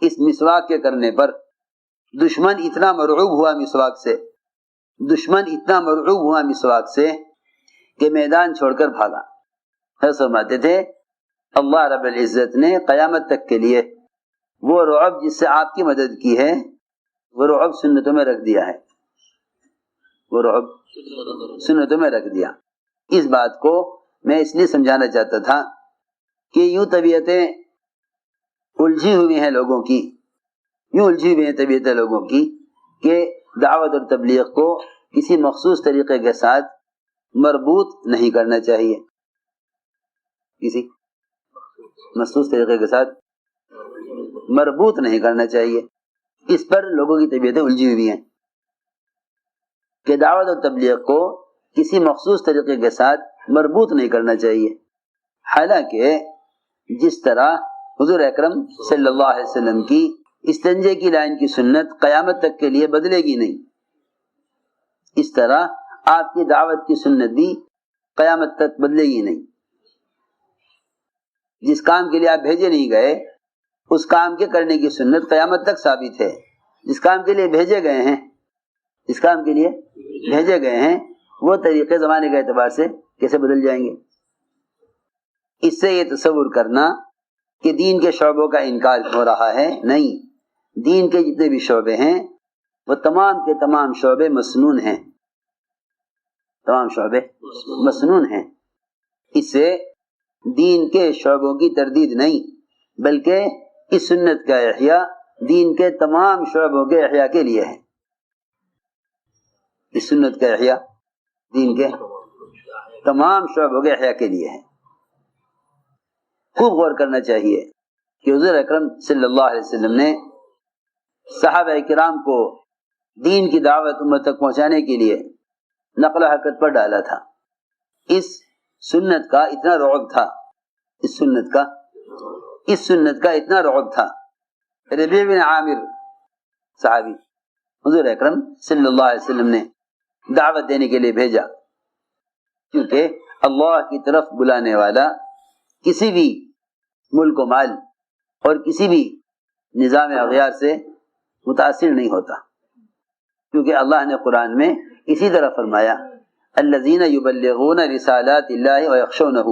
اس مسواک کے کرنے پر دشمن اتنا مرعوب ہوا مسواک سے کہ میدان چھوڑ کر بھاگا۔ فرماتے تھے اللہ رب العزت نے قیامت تک کے لیے وہ رعب جس سے آپ کی مدد کی ہے، وہ رعب سنتوں میں رکھ دیا ہے، اس بات کو میں اس لیے سمجھانا چاہتا تھا کہ یوں طبیعتیں الجھی ہوئی ہیں لوگوں کی کہ دعوت اور تبلیغ کو کسی مخصوص طریقے کے ساتھ مربوط نہیں کرنا چاہیے، اس پر لوگوں کی طبیعتیں الجھی ہوئی ہیں کہ دعوت اور تبلیغ کو کسی مخصوص طریقے کے ساتھ مربوط نہیں کرنا چاہیے، حالانکہ جس طرح حضور اکرم صلی اللہ علیہ وسلم کی استنجے کی لائن کی سنت قیامت تک کے لیے بدلے گی نہیں، اس طرح آپ کی دعوت کی سنت بھی قیامت تک بدلے گی نہیں۔ جس کام کے لیے آپ بھیجے نہیں گئے اس کام کے کرنے کی سنت قیامت تک ثابت ہے، جس کام کے لیے بھیجے گئے ہیں وہ طریقے زمانے کے اعتبار سے کیسے بدل جائیں گے؟ اس سے یہ تصور کرنا کہ دین کے شعبوں کا انکار ہو رہا ہے، نہیں، دین کے جتنے بھی شعبے ہیں وہ تمام کے تمام شعبے مسنون ہیں، اس سے دین کے شعبوں کی تردید نہیں بلکہ اس سنت کا احیاء دین کے تمام شعبوں کے احیاء کے لیے ہے، اس سنت کا احیاء دین کے تمام شعبوں کے احیاء کے لیے ہے۔ خوب غور کرنا چاہیے کہ حضور اکرم صلی اللہ علیہ وسلم نے صحابہ کرام کو دین کی دعوت امت تک پہنچانے کے لیے نقل و حرکت پر ڈالا تھا۔ اس سنت کا اتنا رعب تھا ربیع بن عامر صحابی حضور اکرم صلی اللہ علیہ وسلم نے دعوت دینے کے لیے بھیجا، کیونکہ اللہ کی طرف بلانے والا کسی بھی ملک و مال اور کسی بھی نظام اغیار سے متاثر نہیں ہوتا، کیونکہ اللہ نے قرآن میں اسی طرح فرمایا الذین یبلغون رسالات اللہ ویخشونہ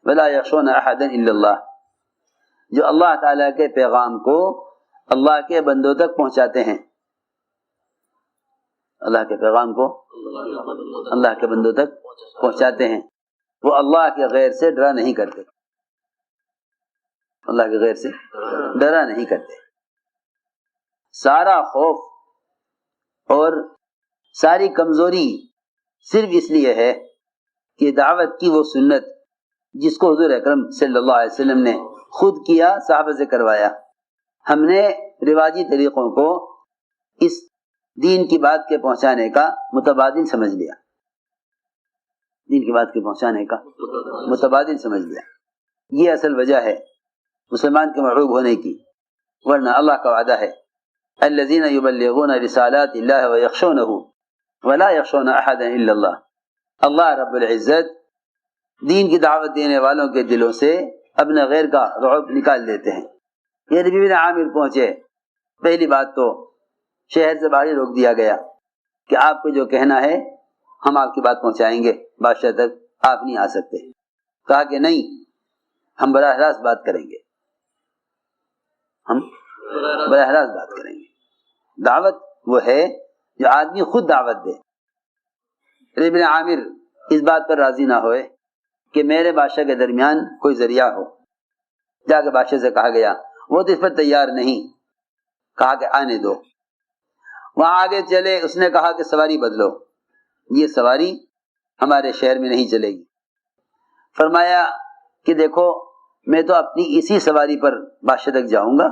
ولا یخشون احدا الا اللہ، جو اللہ تعالیٰ کے پیغام کو اللہ کے بندوں تک پہنچاتے ہیں، اللہ کے بندوں تک پہنچاتے ہیں، وہ اللہ کے غیر سے ڈرا نہیں کرتے، سارا خوف اور ساری کمزوری صرف اس لیے ہے کہ دعوت کی وہ سنت جس کو حضور اکرم صلی اللہ علیہ وسلم نے خود کیا، صحابہ سے کروایا، ہم نے رواجی طریقوں کو اس دین کی بات کے پہنچانے کا متبادل سمجھ لیا، یہ اصل وجہ ہے مسلمان کے مرعوب ہونے کی، ورنہ اللہ کا وعدہ ہے الذین یبلغون رسالات اللہ ویخشونہ ولا یخشون احدا الا اللہ، اللہ رب العزت دین کی دعوت دینے والوں کے دلوں سے اپنے غیر کا رعب نکال دیتے ہیں۔ یہ ربیع بن عامر پہنچے، پہلی بات تو شہر سے باہر روک دیا گیا کہ آپ کو جو کہنا ہے ہم آپ کی بات پہنچائیں گے، بادشاہ تک آپ نہیں آ سکتے۔ کہا کہ نہیں، ہم براہ راست بات کریں گے، دعوت وہ ہے جو آدمی خود دعوت دے۔ ربیع بن عامر اس بات پر راضی نہ ہوئے کہ میرے بادشاہ کے درمیان کوئی ذریعہ ہو، جا کے بادشاہ سے کہا گیا، وہ تو اس پر تیار نہیں، کہا کہ آنے دو۔ وہاں آگے چلے، اس نے کہا کہ سواری بدلو، یہ سواری ہمارے شہر میں نہیں چلے گی۔ فرمایا کہ دیکھو میں تو اپنی اسی سواری پر بادشاہ تک جاؤں گا،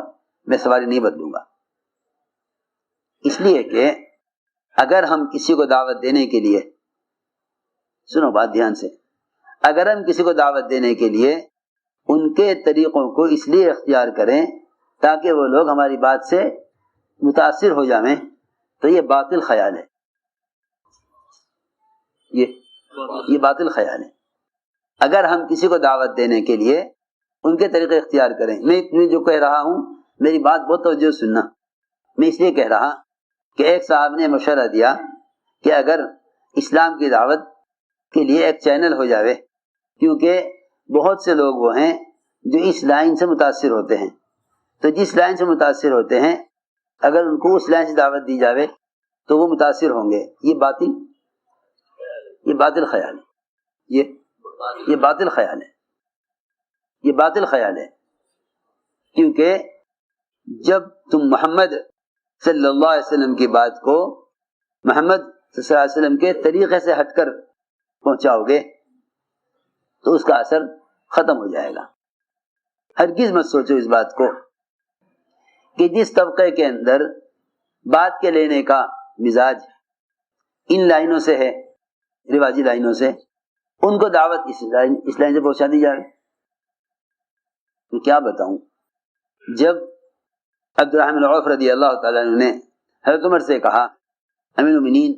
میں سواری نہیں بدلوں گا، اس لیے کہ اگر ہم کسی کو دعوت دینے کے لیے، سنو بات دھیان سے، اگر ہم کسی کو دعوت دینے کے لیے ان کے طریقوں کو اس لیے اختیار کریں تاکہ وہ لوگ ہماری بات سے متاثر ہو جائیں، تو یہ باطل خیال ہے، یہ باطل خیال ہے۔ اگر ہم کسی کو دعوت دینے کے لیے ان کے طریقے اختیار کریں، میں جو کہہ رہا ہوں میری بات بہت توجہ سننا. میں اس لیے کہہ رہا کہ ایک صاحب نے مشورہ دیا کہ اگر اسلام کی دعوت کے لیے ایک چینل ہو جاوے، کیونکہ بہت سے لوگ وہ ہیں جو اس لائن سے متاثر ہوتے ہیں، تو جس لائن سے متاثر ہوتے ہیں اگر ان کو اس لائن سے دعوت دی جاوے تو وہ متاثر ہوں گے. یہ باطل خیال ہے، یہ باطل خیال ہے، یہ باطل خیال ہے. کیونکہ جب تم محمد صلی اللہ علیہ وسلم کی بات کو محمد صلی اللہ علیہ وسلم کے طریقے سے ہٹ کر پہنچاؤ گے تو اس کا اثر ختم ہو جائے گا. ہرگز مت سوچو اس بات کو کہ جس طبقے کے اندر بات کے لینے کا مزاج ان لائنوں سے ہے، رواجی لائنوں سے، ان کو دعوت اس لائن سے پہنچا دی جائے. میں کیا بتاؤں، جب عبد الرحمن عوف رضی اللہ تعالیٰ عنہ نے حضرت عمر سے کہا امیر المؤمنین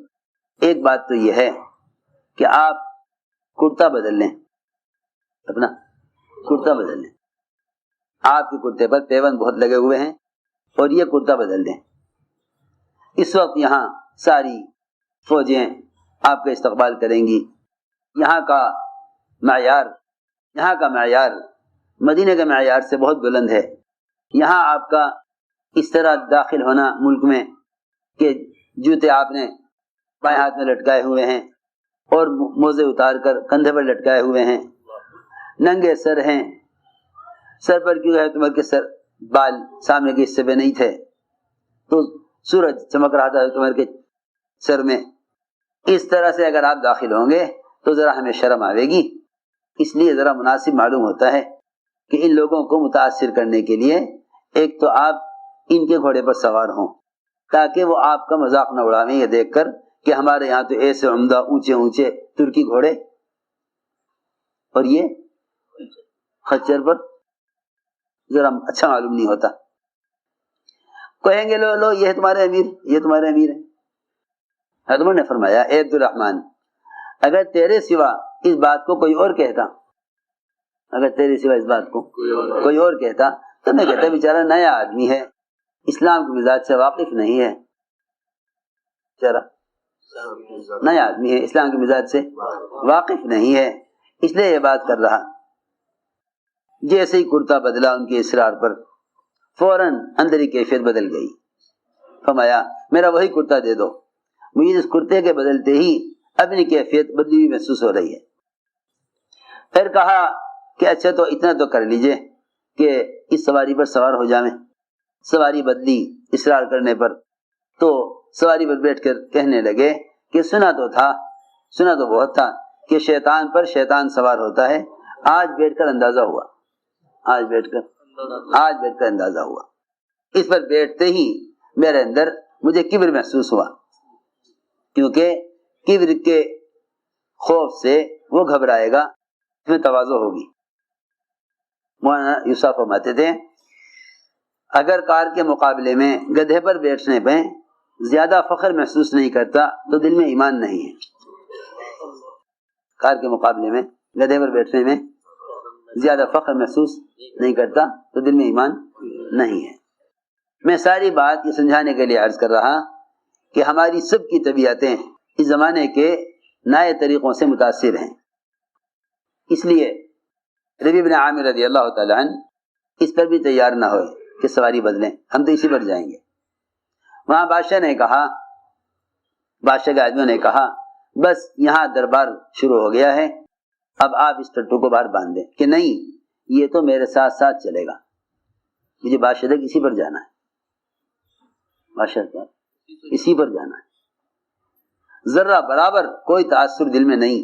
ایک بات تو یہ ہے کہ آپ کرتا بدل لیں، اپنا کرتا بدل لیں، آپ کے کرتے پر پیون بہت لگے ہوئے ہیں اور یہ کرتا بدل دیں. اس وقت یہاں ساری فوجیں آپ کا استقبال کریں گی. یہاں کا معیار مدینہ کے معیار سے بہت بلند ہے. یہاں آپ کا اس طرح داخل ہونا ملک میں کہ جوتے آپ نے بائیں ہاتھ میں لٹکائے ہوئے ہیں اور موزے اتار کر کندھے پر لٹکائے ہوئے ہیں، ننگے سر ہیں. سر پر کیوں ہے تمہارے کے سر بال سامنے کے حصے پہ نہیں تھے تو سورج چمک رہا تھا تمہارے کے سر میں. اس طرح سے اگر آپ داخل ہوں گے تو ذرا ہمیں شرم آئے گی. اس لیے ذرا مناسب معلوم ہوتا ہے کہ ان لوگوں کو متاثر کرنے کے لیے ایک تو آپ ان کے گھوڑے پر سوار ہوں تاکہ وہ آپ کا مذاق نہ اڑاویں یہ دیکھ کر کہ ہمارے یہاں تو ایسے عمدہ اونچے اونچے ترکی گھوڑے اور یہ خچر پر ذرا اچھا معلوم نہیں ہوتا. کہیں گے لو یہ تمہارے امیر ہیں. حضرت نے فرمایا اے عبد الرحمن اگر تیرے سوا اس بات کو کوئی اور کہتا، تو میں کہتا بیچارہ نیا آدمی ہے، اسلام کے مزاج سے واقف نہیں ہے، نیا آدمی ہے اسلام کے مزاج سے واقف نہیں ہے، اس لیے یہ بات کر رہا. جیسے ہی کرتا بدلا ان کے اصرار پر فوراً اندری کیفیت بدل گئی. فرمایا میرا وہی کرتا دے دو. مجھے اس کرتے کے بدلتے ہی اپنی کیفیت بدلی ہوئی محسوس ہو رہی ہے. پھر کہا کہ اچھا تو اتنا تو کر لیجئے کہ اس سواری پر سوار ہو جائیں. سواری بدلی اصرار کرنے پر تو سواری پر بیٹھ کر کہنے لگے کہ سنا تو بہت تھا کہ شیطان پر شیطان سوار ہوتا ہے، آج بیٹھ کر اندازہ ہوا. اس پر بیٹھتے ہی میرے اندر مجھے کبر محسوس ہوا، کیونکہ کبر کے خوف سے وہ گھبرائے گا، اس میں تواضع ہوگی. مولانا یوسف فرماتے تھے اگر کار کے مقابلے میں گدھے پر بیٹھنے پہ زیادہ فخر محسوس نہیں کرتا تو دل میں ایمان نہیں ہے. کار کے مقابلے میں گدھے پر بیٹھنے میں زیادہ فخر محسوس نہیں کرتا تو دل میں ایمان نہیں ہے. میں ساری بات یہ سمجھانے کے لیے عرض کر رہا کہ ہماری سب کی طبیعتیں اس زمانے کے نئے طریقوں سے متاثر ہیں. اس لیے ربیع بن عامر رضی اللہ تعالیٰ عنہ اس پر بھی تیار نہ ہوئے کہ سواری بدلیں، ہم تو اسی پر جائیں گے. وہاں بادشاہ کے آدمیوں نے کہا بس یہاں دربار شروع ہو گیا ہے، اب آپ اس ٹٹو کو باہر باندھ دیں. کہ نہیں، یہ تو میرے ساتھ ساتھ چلے گا، مجھے بادشاہ تک اسی پر جانا ہے، اسی پر جانا ہے. ذرہ برابر کوئی تاثر دل میں نہیں،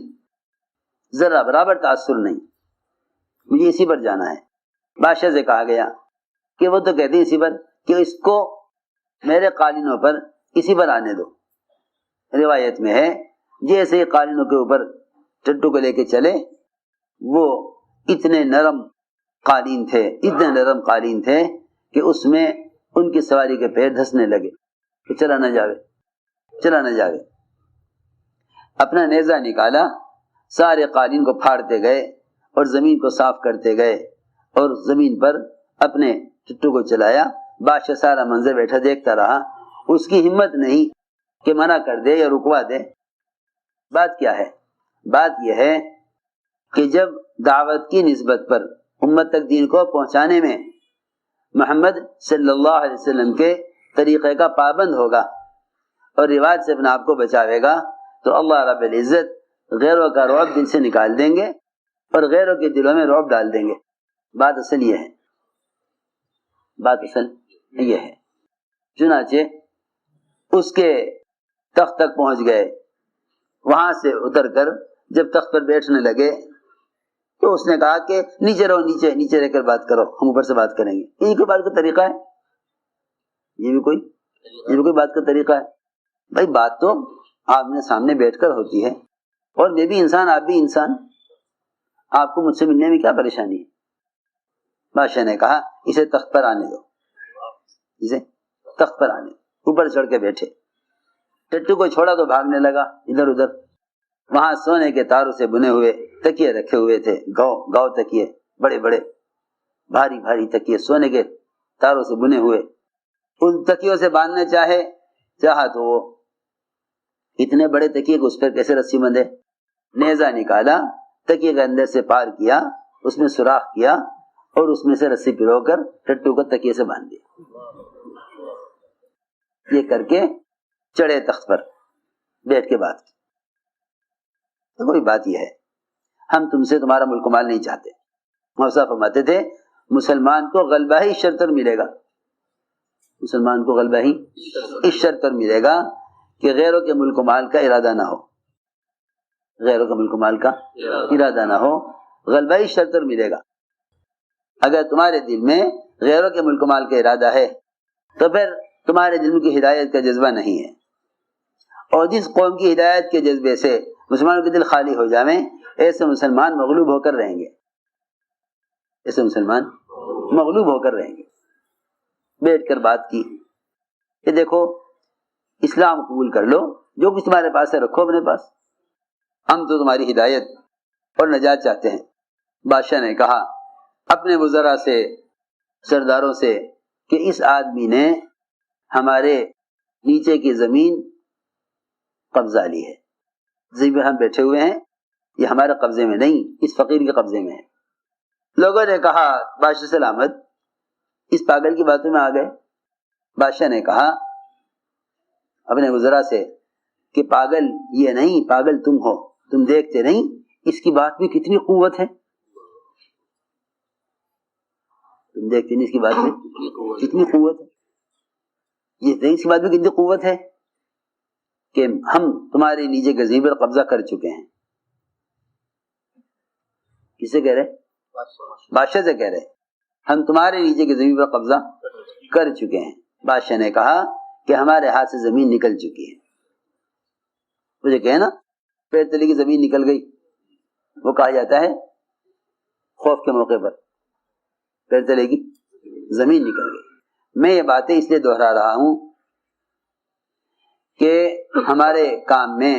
ذرہ برابر تاثر نہیں، مجھے اسی پر جانا ہے. بادشاہ سے کہا گیا کہ وہ تو کہتے ہیں اسی پر، کہ اس کو میرے قالینوں پر اسی پر آنے دو. روایت میں ہے جیسے قالینوں کے اوپر ٹٹو کو لے کے چلے، وہ اتنے نرم قالین تھے کہ اس میں ان کی سواری کے پیر دھسنے لگے کہ چلا نہ جاوے. اپنا نیزہ نکالا، سارے قالین کو پھاڑتے گئے اور زمین کو صاف کرتے گئے اور زمین پر اپنے ٹٹو کو چلایا بادشاہ سارا منظر بیٹھا دیکھتا رہا، اس کی ہمت نہیں کہ منع کر دے یا رکوا دے۔ بات کیا ہے؟ بات یہ ہے کہ جب دعوت کی نسبت پر امت تک دین کو پہنچانے میں محمد صلی اللہ علیہ وسلم کے طریقے کا پابند ہوگا اور رواج سے اپنے آپ کو بچاوے گا تو اللہ رب العزت غیروں کا رعب دل سے نکال دیں گے اور غیروں کے دلوں میں رعب ڈال دیں گے۔ بات اصل یہ ہے، بات اصل یہ ہے۔ چنانچہ اس کے تخت تک پہنچ گئے، وہاں سے اتر کر جب تخت پر بیٹھنے لگے تو اس نے کہا کہ نیچے رہو، نیچے نیچے رہ کر بات کرو، ہم اوپر سے بات کریں گے۔ یہ کوئی بات کا طریقہ ہے؟ یہ بھی کوئی بات کا طریقہ ہے؟ بھائی بات تو آمنے سامنے بیٹھ کر ہوتی ہے، اور میں بھی انسان، آپ بھی انسان، آپ کو مجھ سے ملنے میں کیا پریشانی ہے؟ بادشاہ نے کہا اسے تخت پر آنے دو، اسے تخت پر آنے دو۔ اوپر چڑھ کے بیٹھے، ٹٹو کو چھوڑا تو بھاگنے لگا ادھر ادھر۔ وہاں سونے کے تاروں سے بنے ہوئے تکیے رکھے ہوئے تھے، گاؤ تکیے، بڑے بڑے بھاری بھاری تکیے سونے کے تاروں سے بنے ہوئے۔ ان تکیوں سے باندھنا چاہا تو وہ اتنے بڑے تکیے کو اس پر کیسے رسی بندھے؟ نیزہ نکالا، تکیے کے اندر سے پار کیا، اس میں سوراخ کیا اور اس میں سے رسی پرو کر ٹٹو کو تکیے سے باندھ دیا۔ یہ کر کے چڑھے تخت پر، بیٹھ کے بات کی۔ تو کوئی بات یہ ہے، ہم تم سے تمہارا ملک و مال نہیں چاہتے۔ موسیٰ فرماتے تھے مسلمان کو غلبہ ہی اس شرط پر ملے گا، مسلمان کو غلبہ ہی اس شرط پر ملے گا کہ غیروں کے ملک و مال کا ارادہ نہ ہو، غیروں کے ملک و مال کا ارادہ نہ ہو، غلبہ ہی اس شرط پر ملے گا۔ اگر تمہارے دل میں غیروں کے ملک و مال کا ارادہ ہے تو پھر تمہارے دل میں کی ہدایت کا جذبہ نہیں ہے، اور جس قوم کی ہدایت کے جذبے سے مسلمانوں کے دل خالی ہو جائیں ایسے مسلمان مغلوب ہو کر رہیں گے، ایسے مسلمان مغلوب ہو کر رہیں گے۔ بیٹھ کر بات کی کہ دیکھو اسلام قبول کر لو، جو کچھ تمہارے پاس ہے رکھو اپنے پاس، ہم تو تمہاری ہدایت اور نجات چاہتے ہیں۔ بادشاہ نے کہا اپنے وزراء سے، سرداروں سے کہ اس آدمی نے ہمارے نیچے کی زمین قبضہ لی ہے، زمین پر ہم بیٹھے ہوئے ہیں، یہ ہمارے قبضے میں نہیں، اس فقیر کے قبضے میں ہے۔ لوگوں نے کہا بادشاہ سلامت، اس پاگل کی باتوں میں آ گئے۔ بادشاہ نے کہا اپنے وزراء سے کہ پاگل یہ نہیں، پاگل تم ہو، تم دیکھتے نہیں اس کی بات میں کتنی قوت ہے، تم دیکھتے نہیں اس کی بات میں کتنی قوت ہے، یہ اس کی بات میں کتنی قوت ہے کہ ہم تمہارے نیچے کے زمین پر قبضہ کر چکے ہیں۔ کسے کہہ رہے؟ بادشاہ سے کہہ رہے ہم تمہارے نیچے کی زمین پر قبضہ کر چکے ہیں۔ بادشاہ نے کہا کہ ہمارے ہاتھ سے زمین نکل چکی ہے، مجھے کہے نا پیر تلے کی زمین نکل گئی، وہ کہا جاتا ہے خوف کے موقع پر پیر تلے کی زمین نکل گئی۔ میں یہ باتیں اس لیے دہرا رہا ہوں کہ ہمارے کام میں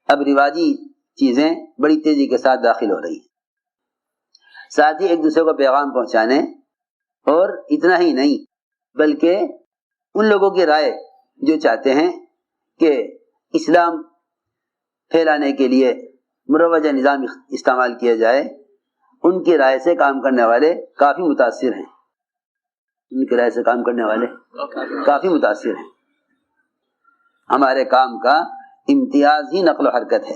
اب رواجی چیزیں بڑی تیزی کے ساتھ داخل ہو رہی ہیں، ساتھ ہی ایک دوسرے کو پیغام پہنچانے، اور اتنا ہی نہیں بلکہ ان لوگوں کی رائے جو چاہتے ہیں کہ اسلام پھیلانے کے لیے مروجہ نظام استعمال کیا جائے، ان کی رائے سے کام کرنے والے کافی متاثر ہیں، ان کی رائے سے کام کرنے والے کافی متاثر ہیں۔ ہمارے کام کا امتیاز ہی نقل و حرکت ہے،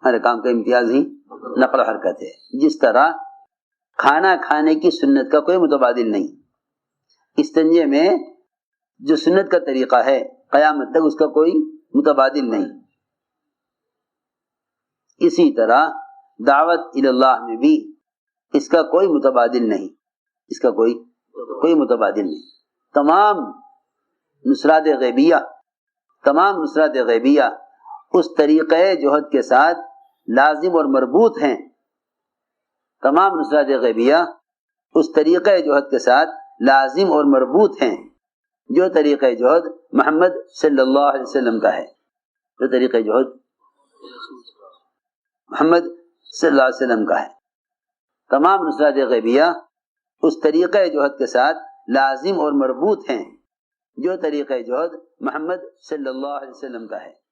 ہمارے کام کا امتیاز ہی نقل و حرکت ہے۔ جس طرح کھانا کھانے کی سنت کا کوئی متبادل نہیں، استنجے میں جو سنت کا طریقہ ہے قیامت تک اس کا کوئی متبادل نہیں، اسی طرح دعوت اللہ میں بھی اس کا کوئی متبادل نہیں، اس کا کوئی متبادل نہیں۔ تمام نصرات غیبیہ اس طریقہ جوہد کے ساتھ لازم اور مربوط ہیں، تمام نصرات غیبیہ اس طریقہ جوہد کے ساتھ لازم اور مربوط ہیں جو طریقہ جوہد محمد صلی اللہ علیہ وسلم کا ہے، جو طریقہ جوہد محمد صلی اللہ علیہ وسلم کا ہے۔ تمام نصرات غیبیہ اس طریقہ جوہد کے ساتھ لازم اور مربوط ہیں جو طریقہ جوہد محمد صلی اللہ علیہ وسلم کا ہے.